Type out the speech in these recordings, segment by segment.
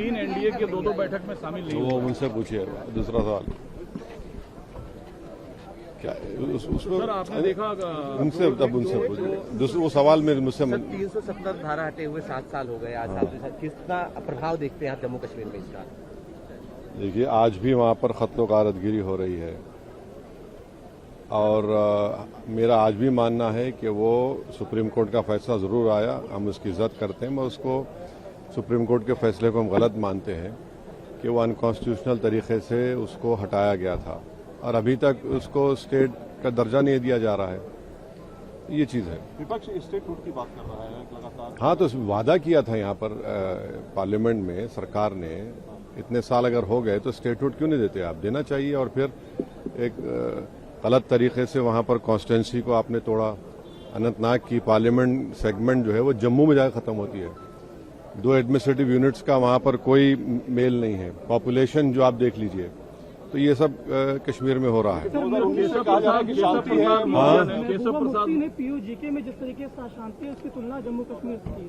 तीन एनडीए के दो बैठक में शामिल नहीं वो उनसे पूछिए। दूसरा सवाल क्या सर आपने देखा उनसे तब उनसे पूछिए। वो सवाल मेरे मुझसे 370 धारा हटे हुए 7 साल हो गए आज कितना प्रभाव देखते हैं आप जम्मू कश्मीर में इसका? देखिए आज भी वहाँ पर खत्म कारदगिरी हो रही है और मेरा आज भी मानना है कि वो सुप्रीम कोर्ट का फैसला ज़रूर आया, हम उसकी इज्जत करते हैं। मैं उसको सुप्रीम कोर्ट के फैसले को हम गलत मानते हैं कि वो अनकॉन्स्टिट्यूशनल तरीके से उसको हटाया गया था और अभी तक उसको स्टेट का दर्जा नहीं दिया जा रहा है। ये चीज़ है। विपक्ष स्टेटहुड की बात कर रहा है लगातार। हाँ, तो वादा किया था यहाँ पर पार्लियामेंट में सरकार ने, इतने साल अगर हो गए तो स्टेटहुड क्यों नहीं देते? आप देना चाहिए। और फिर एक गलत तरीके से वहाँ पर कॉन्स्टिट्यूंसी को आपने तोड़ा। अनंतनाग की पार्लियामेंट सेगमेंट जो है वो जम्मू में जाकर खत्म होती है। 2 एडमिनिस्ट्रेटिव यूनिट्स का वहाँ पर कोई मेल नहीं है। पॉपुलेशन जो आप देख लीजिए, तो ये सब कश्मीर में हो रहा है। केशव प्रसाद ने पीओजेके में जिस तरीके से शांति है उसकी तुलना जम्मू कश्मीर से की है।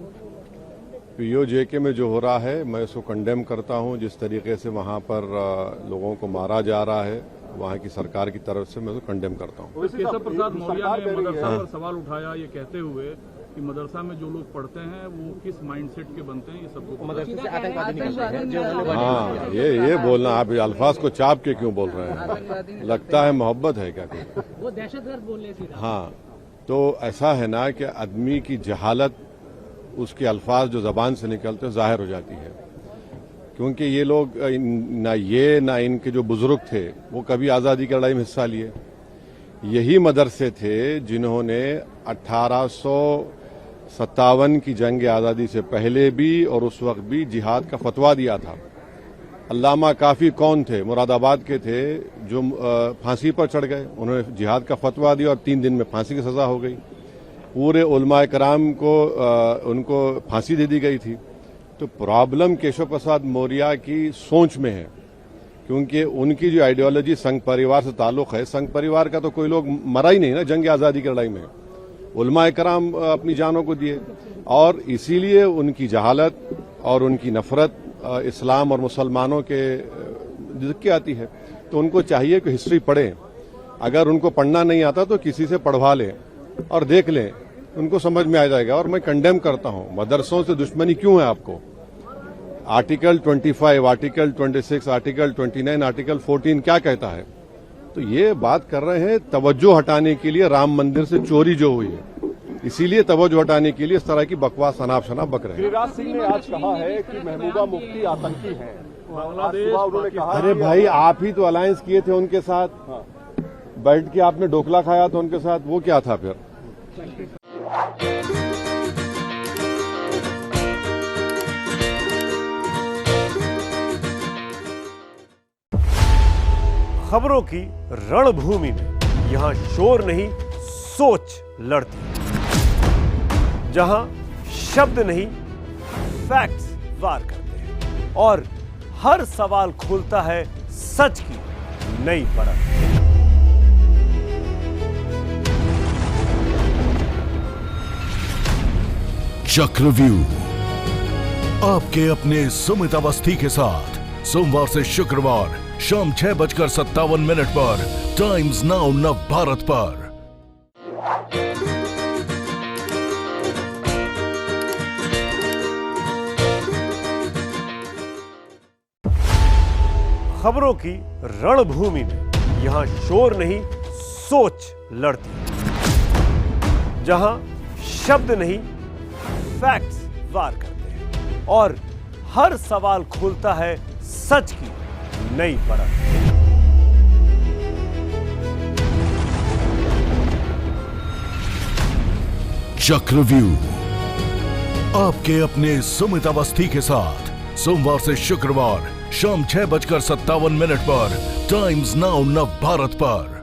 पीओजेके में जो हो रहा है मैं उसको कंडेम करता हूँ। जिस तरीके से वहाँ पर लोगों को मारा जा रहा है वहाँ की सरकार की तरफ से, मैं उसको कंडेम करता हूँ। केशव प्रसाद मौर्य ने मदरसा पर सवाल उठाया ये कहते हुए कि मदरसा में जो लोग पढ़ते हैं वो किस माइंडसेट के बनते हैं, ये सबको मदरसे से आतंकवादी निकलते हैं जो उन्होंने हाँ, ये बोलना आप अल्फाज को चाप के क्यों बोल रहे हैं? लगता है मोहब्बत है क्या कोई? वो दहशतगर्द बोल रहे थे। हाँ, तो ऐसा है ना कि आदमी की जहालत उसके अल्फाज जो जबान से निकलते हैं जाहिर हो जाती है। क्योंकि ये लोग ना इनके जो बुजुर्ग थे वो कभी आज़ादी की लड़ाई में हिस्सा लिए। यही मदरसे थे जिन्होंने 1857 की जंग आज़ादी से पहले भी और उस वक्त भी जिहाद का फतवा दिया था। अल्लामा काफ़ी कौन थे? मुरादाबाद के थे जो फांसी पर चढ़ गए। उन्होंने जिहाद का फतवा दिया और 3 दिन में फांसी की सज़ा हो गई। पूरे उलमाए कराम को उनको फांसी दे दी गई थी। तो प्रॉब्लम केशव प्रसाद मौर्य की सोच में है, क्योंकि उनकी जो आइडियोलॉजी संघ परिवार से ताल्लुक है। संघ परिवार का तो कोई लोग मरा ही नहीं ना जंग आज़ादी की लड़ाई में। उलमाए कराम अपनी जानों को दिए और इसीलिए उनकी जहालत और उनकी नफरत इस्लाम और मुसलमानों के जिक्के आती है। तो उनको चाहिए कि हिस्ट्री पढ़ें। अगर उनको पढ़ना नहीं आता तो किसी से पढ़वा लें और देख लें, उनको समझ में आ जाएगा। और मैं कंडेम करता हूं, मदरसों से दुश्मनी क्यों है आपको? आर्टिकल 25, आर्टिकल 26, आर्टिकल 29, आर्टिकल 14 क्या कहता है? तो ये बात कर रहे हैं तवज्जो हटाने के लिए राम मंदिर से चोरी जो हुई है, इसीलिए तवज्जो हटाने के लिए इस तरह की बकवास अनाप शनाप बक रहे हैं। गिरिराज सिंह ने आज कहा है कि महबूबा मुफ्ती आतंकी हैं। उन्होंने कहा, अरे भाई, आप ही तो अलायंस किए थे उनके साथ। हाँ। बैठ के आपने ढोकला खाया था उनके साथ, वो क्या था फिर? खबरों की रणभूमि में यहां शोर नहीं सोच लड़ती है, जहां शब्द नहीं फैक्ट्स वार करते हैं और हर सवाल खोलता है सच की नई परत। चक्रव्यूह आपके अपने सुमित अवस्थी के साथ सोमवार से शुक्रवार शाम 6:57 पर टाइम्स नाउ नव भारत पर। खबरों की रणभूमि में यहां शोर नहीं सोच लड़ती है, जहां शब्द नहीं फैक्ट्स वार करते हैं और हर सवाल खोलता है सच की नई परत। चक्रव्यूह आपके अपने सुमित अवस्थी के साथ सोमवार से शुक्रवार शाम 6:57 पर टाइम्स नाउ नव भारत पर।